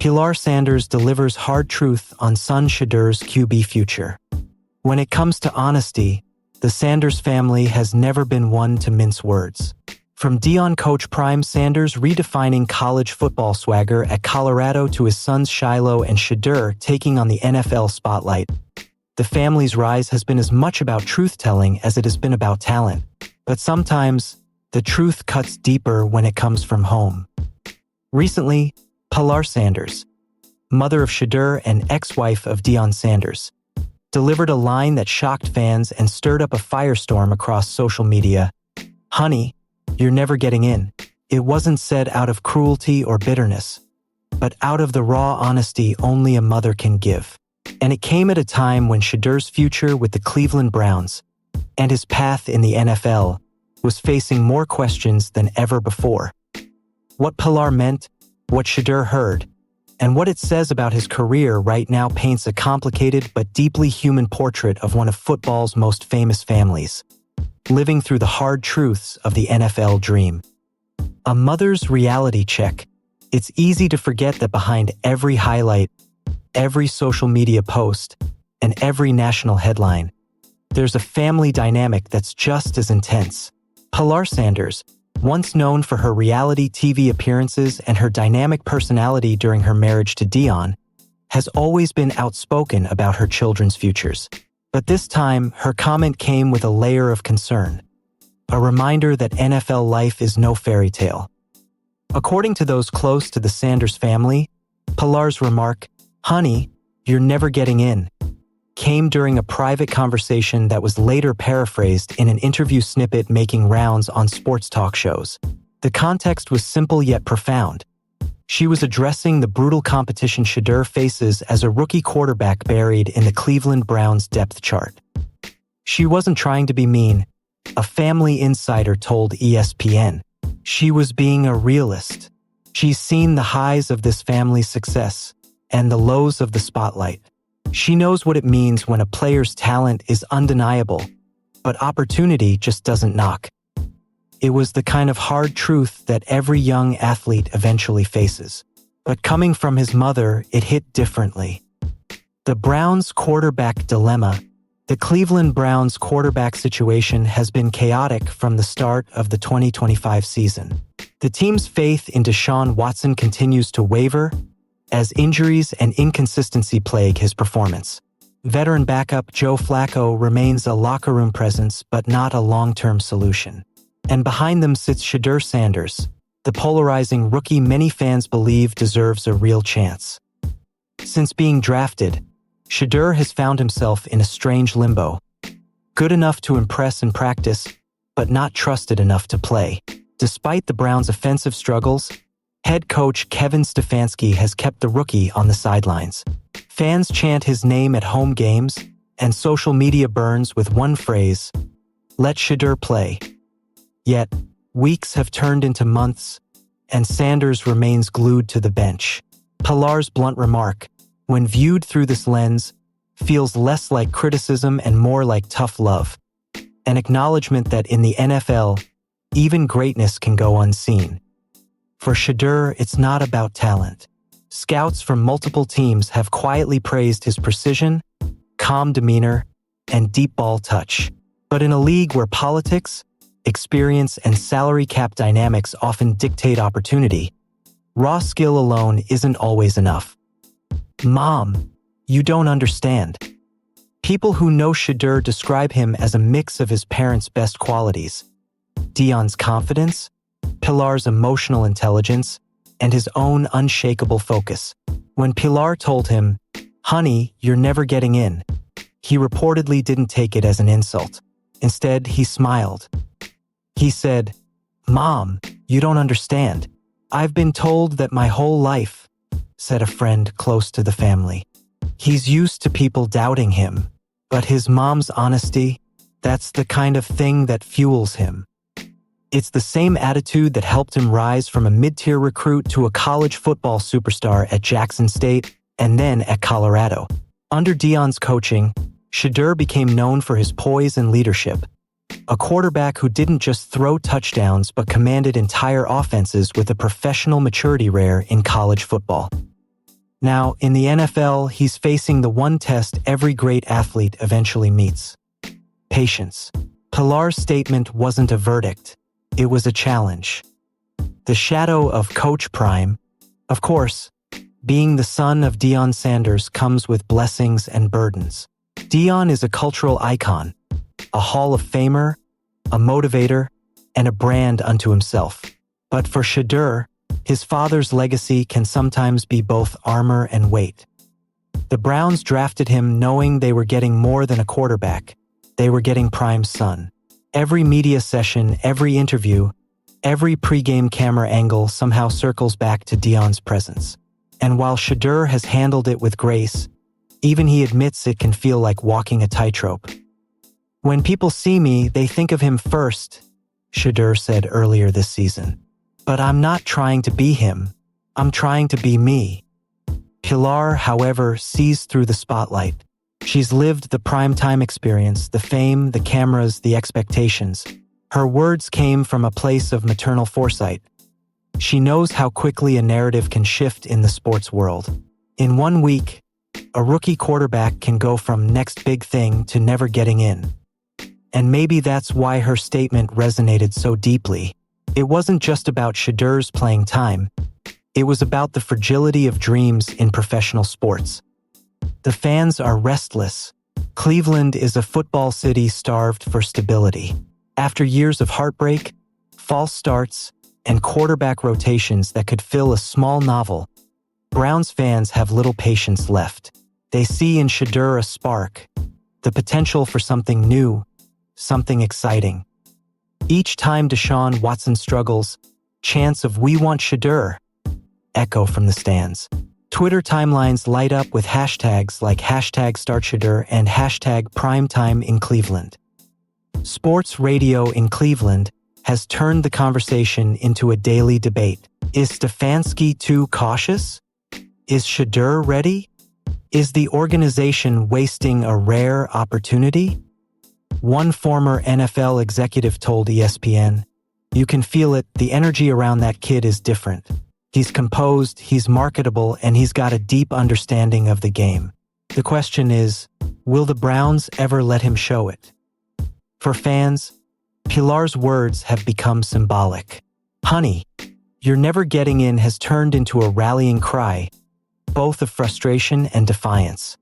Pilar Sanders delivers hard truth on son Shedeur's QB future. When it comes to honesty, the Sanders family has never been one to mince words. From Deion coach Prime Sanders redefining college football swagger at Colorado to his sons Shiloh and Shedeur taking on the NFL spotlight, the family's rise has been as much about truth-telling as it has been about talent. But sometimes, the truth cuts deeper when it comes from home. Recently, Pilar Sanders, mother of Shedeur and ex-wife of Deion Sanders, delivered a line that shocked fans and stirred up a firestorm across social media. "Honey, you're never getting in." It wasn't said out of cruelty or bitterness, but out of the raw honesty only a mother can give. And it came at a time when Shedeur's future with the Cleveland Browns and his path in the NFL was facing more questions than ever before. What Pilar meant, what Shedeur heard, and what it says about his career right now paints a complicated but deeply human portrait of one of football's most famous families, living through the hard truths of the NFL dream. A mother's reality check. It's easy to forget that behind every highlight, every social media post, and every national headline, there's a family dynamic that's just as intense. Pilar Sanders, once known for her reality TV appearances and her dynamic personality during her marriage to Deion, has always been outspoken about her children's futures. But this time, her comment came with a layer of concern, a reminder that NFL life is no fairy tale. According to those close to the Sanders family, Pilar's remark, "Honey, you're never getting in," came during a private conversation that was later paraphrased in an interview snippet making rounds on sports talk shows. The context was simple yet profound. She was addressing the brutal competition Shedeur faces as a rookie quarterback buried in the Cleveland Browns depth chart. She wasn't trying to be mean, a family insider told ESPN. She was being a realist. She's seen the highs of this family's success and the lows of the spotlight. She knows what it means when a player's talent is undeniable, but opportunity just doesn't knock. It was the kind of hard truth that every young athlete eventually faces. But coming from his mother, it hit differently. The Browns' quarterback dilemma. The Cleveland Browns' quarterback situation has been chaotic from the start of the 2025 season. The team's faith in Deshaun Watson continues to waver as injuries and inconsistency plague his performance. Veteran backup Joe Flacco remains a locker room presence but not a long-term solution. And behind them sits Shedeur Sanders, the polarizing rookie many fans believe deserves a real chance. Since being drafted, Shedeur has found himself in a strange limbo. Good enough to impress in practice, but not trusted enough to play. Despite the Browns' offensive struggles, head coach Kevin Stefanski has kept the rookie on the sidelines. Fans chant his name at home games, and social media burns with one phrase, "Let Shedeur play." Yet, weeks have turned into months, and Sanders remains glued to the bench. Pilar's blunt remark, when viewed through this lens, feels less like criticism and more like tough love. An acknowledgement that in the NFL, even greatness can go unseen. For Shedeur, it's not about talent. Scouts from multiple teams have quietly praised his precision, calm demeanor, and deep ball touch. But in a league where politics, experience, and salary cap dynamics often dictate opportunity, raw skill alone isn't always enough. "Mom, you don't understand." People who know Shedeur describe him as a mix of his parents' best qualities: Deion's confidence, Pilar's emotional intelligence, and his own unshakable focus. When Pilar told him, "Honey, you're never getting in," he reportedly didn't take it as an insult. Instead, he smiled. He said, "Mom, you don't understand. I've been told that my whole life," said a friend close to the family. He's used to people doubting him, but his mom's honesty, that's the kind of thing that fuels him. It's the same attitude that helped him rise from a mid-tier recruit to a college football superstar at Jackson State and then at Colorado. Under Deion's coaching, Shedeur became known for his poise and leadership, a quarterback who didn't just throw touchdowns but commanded entire offenses with a professional maturity rare in college football. Now, in the NFL, he's facing the one test every great athlete eventually meets: patience. Pilar's statement wasn't a verdict, it was a challenge. The shadow of Coach Prime, of course, being the son of Deion Sanders, comes with blessings and burdens. Deion is a cultural icon, a Hall of Famer, a motivator, and a brand unto himself. But for Shedeur, his father's legacy can sometimes be both armor and weight. The Browns drafted him knowing they were getting more than a quarterback. They were getting Prime's son. Every media session, every interview, every pregame camera angle somehow circles back to Deion's presence. And while Shedeur has handled it with grace, even he admits it can feel like walking a tightrope. "When people see me, they think of him first," Shedeur said earlier this season. "But I'm not trying to be him. I'm trying to be me." Pilar, however, sees through the spotlight. She's lived the primetime experience, the fame, the cameras, the expectations. Her words came from a place of maternal foresight. She knows how quickly a narrative can shift in the sports world. In 1 week, a rookie quarterback can go from next big thing to never getting in. And maybe that's why her statement resonated so deeply. It wasn't just about Shedeur's playing time. It was about the fragility of dreams in professional sports. The fans are restless. Cleveland is a football city starved for stability. After years of heartbreak, false starts, and quarterback rotations that could fill a small novel, Browns fans have little patience left. They see in Shedeur a spark, the potential for something new, something exciting. Each time Deshaun Watson struggles, chants of "We want Shedeur" echo from the stands. Twitter timelines light up with hashtags like #StartShedeur and #Primetime in Cleveland. Sports radio in Cleveland has turned the conversation into a daily debate. Is Stefanski too cautious? Is Shedeur ready? Is the organization wasting a rare opportunity? One former NFL executive told ESPN, "You can feel it, the energy around that kid is different. He's composed, he's marketable, and he's got a deep understanding of the game." The question is, will the Browns ever let him show it? For fans, Pilar's words have become symbolic. "Honey, you're never getting in" has turned into a rallying cry, both of frustration and defiance.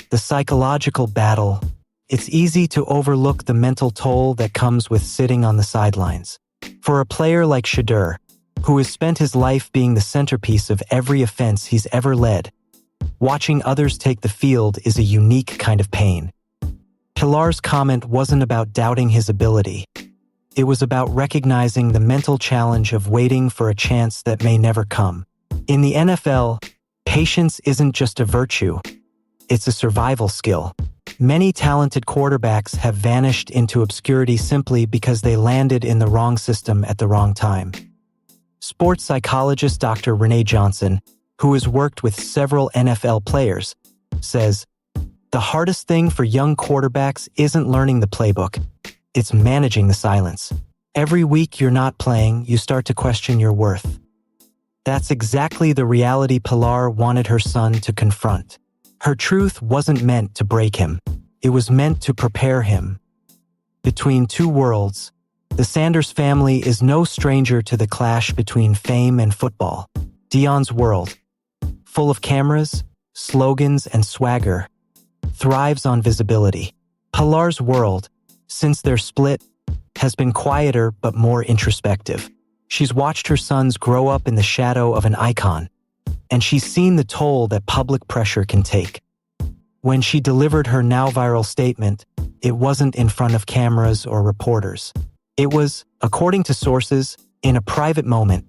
The psychological battle. It's easy to overlook the mental toll that comes with sitting on the sidelines. For a player like Shedeur, who has spent his life being the centerpiece of every offense he's ever led, watching others take the field is a unique kind of pain. Pilar's comment wasn't about doubting his ability. It was about recognizing the mental challenge of waiting for a chance that may never come. In the NFL, patience isn't just a virtue, it's a survival skill. Many talented quarterbacks have vanished into obscurity simply because they landed in the wrong system at the wrong time. Sports psychologist Dr. Renee Johnson, who has worked with several NFL players, says, "The hardest thing for young quarterbacks isn't learning the playbook, it's managing the silence. Every week you're not playing, you start to question your worth." That's exactly the reality Pilar wanted her son to confront. Her truth wasn't meant to break him, it was meant to prepare him. Between two worlds, the Sanders family is no stranger to the clash between fame and football. Deion's world, full of cameras, slogans, and swagger, thrives on visibility. Pilar's world, since their split, has been quieter but more introspective. She's watched her sons grow up in the shadow of an icon, and she's seen the toll that public pressure can take. When she delivered her now-viral statement, it wasn't in front of cameras or reporters. It was, according to sources, in a private moment,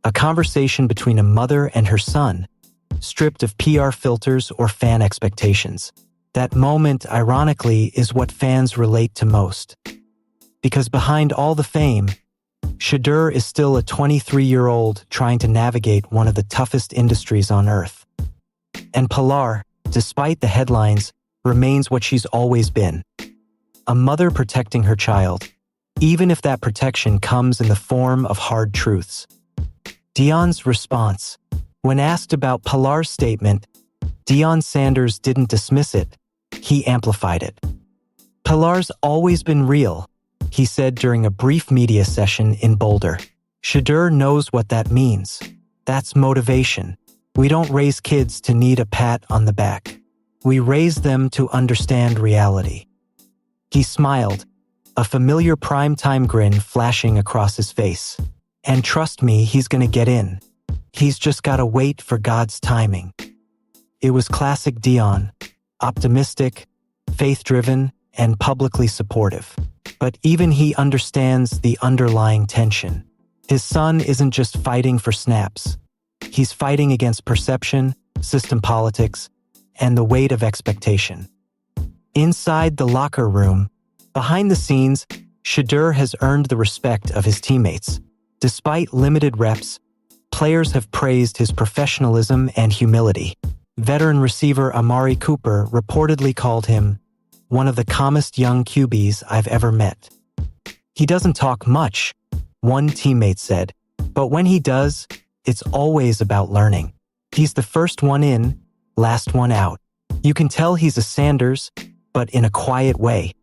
a conversation between a mother and her son, stripped of PR filters or fan expectations. That moment, ironically, is what fans relate to most. Because behind all the fame, Shedeur is still a 23-year-old trying to navigate one of the toughest industries on earth. And Pilar, despite the headlines, remains what she's always been: a mother protecting her child, even if that protection comes in the form of hard truths. Deion's response, When asked about Pilar's statement, Deion Sanders didn't dismiss it, he amplified it. "Pilar's always been real," he said during a brief media session in Boulder. "Shedeur knows what that means. That's motivation. We don't raise kids to need a pat on the back. We raise them to understand reality." He smiled, a familiar primetime grin flashing across his face. "And trust me, he's gonna get in. He's just gotta wait for God's timing." It was classic Deion, optimistic, faith-driven, and publicly supportive. But even he understands the underlying tension. His son isn't just fighting for snaps. He's fighting against perception, system politics, and the weight of expectation. Inside the locker room, behind the scenes, Shedeur has earned the respect of his teammates. Despite limited reps, players have praised his professionalism and humility. Veteran receiver Amari Cooper reportedly called him one of the calmest young QBs I've ever met. "He doesn't talk much," one teammate said, "but when he does, it's always about learning. He's the first one in, last one out. You can tell he's a Sanders, but in a quiet way."